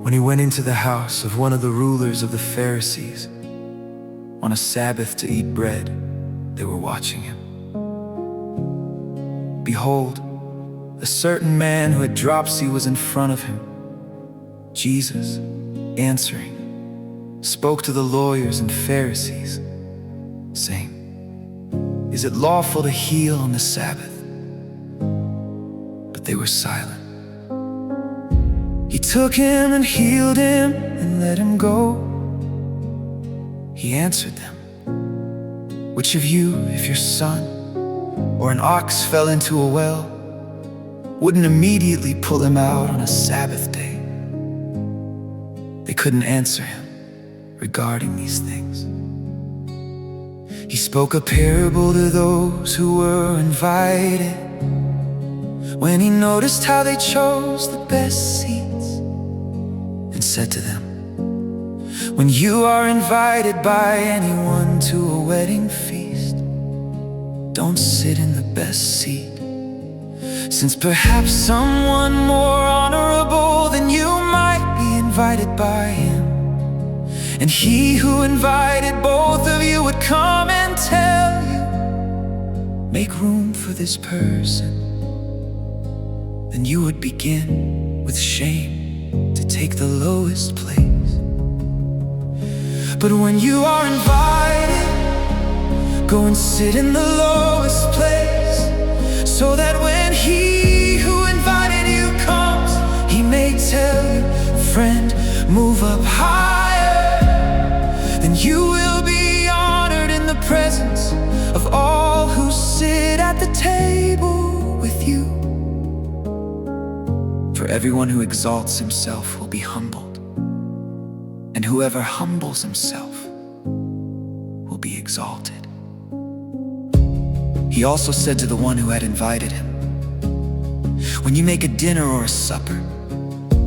When he went into the house of one of the rulers of the Pharisees on a Sabbath to eat bread, they were watching him. Behold, a certain man who had dropsy was in front of him. Jesus, answering, spoke to the lawyers and Pharisees, saying, "Is it lawful to heal on the Sabbath?" But they were silent. He took him and healed him and let him go. He answered them, "Which of you, if your son or an ox fell into a well, wouldn't immediately pull him out on a Sabbath day?" They couldn't answer him regarding these things. He spoke a parable to those who were invited. When he noticed how they chose the best seats, and said to them, "When you are invited by anyone to a wedding feast, don't sit in the best seat, since perhaps someone more honorable than you might be invited by him. And he who invited both of you would come and tell you, 'Make room for this person.' Then you would begin with shame to take the lowest place. But when you are invited, go and sit in the lowest place, so that when he who invited you comes, he may tell you, 'Friend, move up higher.' Then you will be honored in the presence of all who sit at the table with you. For everyone who exalts himself will be humbled, and whoever humbles himself will be exalted." He also said to the one who had invited him, "When you make a dinner or a supper,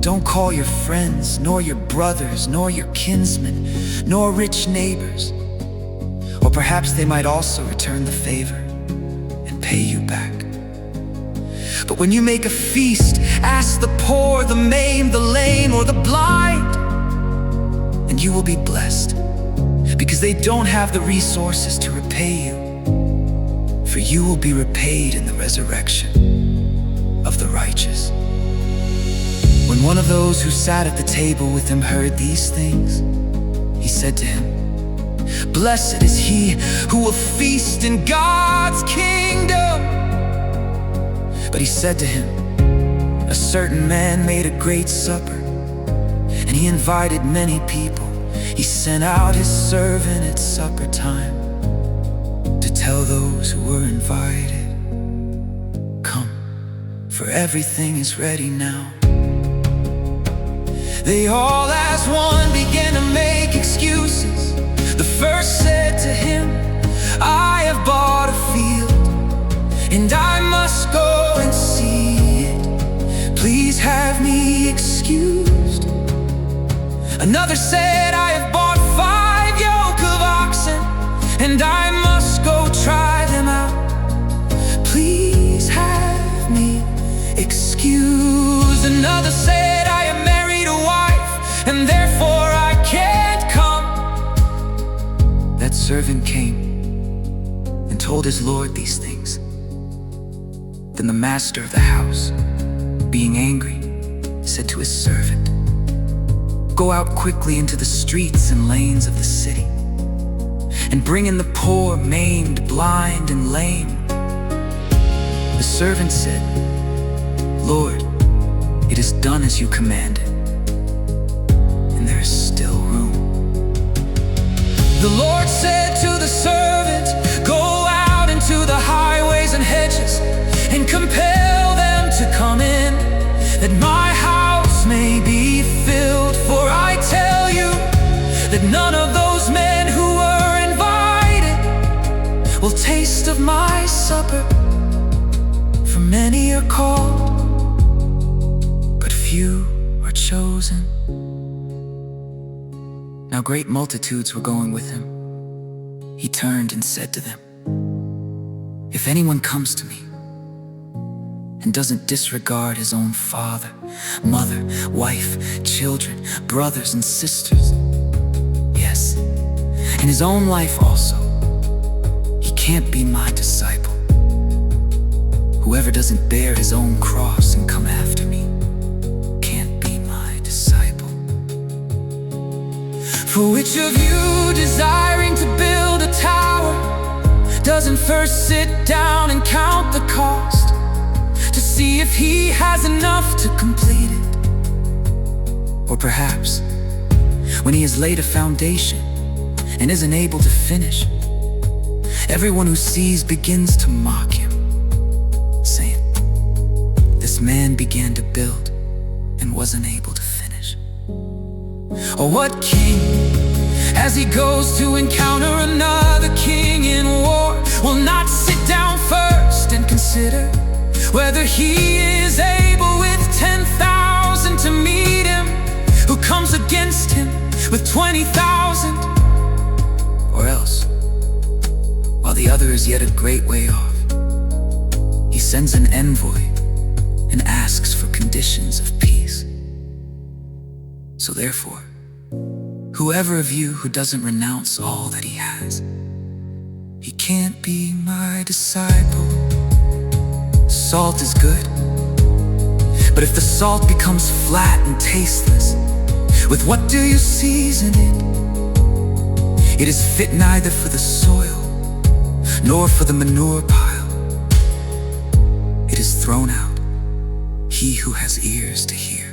don't call your friends, nor your brothers, nor your kinsmen, nor rich neighbors, or perhaps they might also return the favor and pay you back. But when you make a feast, ask the poor, the maimed, the lame, or the blind, and you will be blessed, because they don't have the resources to repay you, for you will be repaid in the resurrection of the righteous." When one of those who sat at the table with him heard these things, he said to him, "Blessed is he who will feast in God's kingdom." But he said to him, "A certain man made a great supper, and he invited many people. He sent out his servant at supper time to tell those who were invited, 'Come, for everything is ready now.' They all as one began to make excuses. The first said to him, 'I have bought a field, and I must go and see it. Please have me excused.' Another said, 'I have bought 5 yoke of oxen, and I must go try them out. Please have me excused.' Another said, 'I am married a wife, and therefore I can't come.' That servant came and told his lord these things. Then the master of the house, being angry, said to his servant, 'Go out quickly into the streets and lanes of the city, and bring in the poor, maimed, blind, and lame.' The servant said, 'Lord, it is done as you commanded, and there is still room.' The Lord said to the servant, 'Go out into the highways and hedges, and compel them to come in, that my house may be filled. For I tell you that none of those men who were invited will taste of my supper. For many are called, but few are chosen.' Now great multitudes were going with him. He turned and said to them, 'If anyone comes to me and doesn't disregard his own father mother, wife, children, brothers and sisters. Yes, in his own life also. He can't be my disciple. Whoever doesn't bear his own cross and come after me can't be my disciple. For which of you, desiring to build a tower, doesn't first sit down and count the cost, to see if he has enough to complete it? Or perhaps, when he has laid a foundation and isn't able to finish, everyone who sees begins to mock him, saying, "This man began to build and wasn't able to finish." Or what king, as he goes to encounter another king in war, will not sit down first and consider whether he is able with 10,000 to meet him who comes against him with 20,000? Or else, while the other is yet a great way off, he sends an envoy and asks for conditions of peace. So therefore, whoever of you who doesn't renounce all that he has, he can't be my disciple. Salt is good, but if the salt becomes flat and tasteless, with what do you season it? It is fit neither for the soil nor for the manure pile. It is thrown out. He who has ears to hear,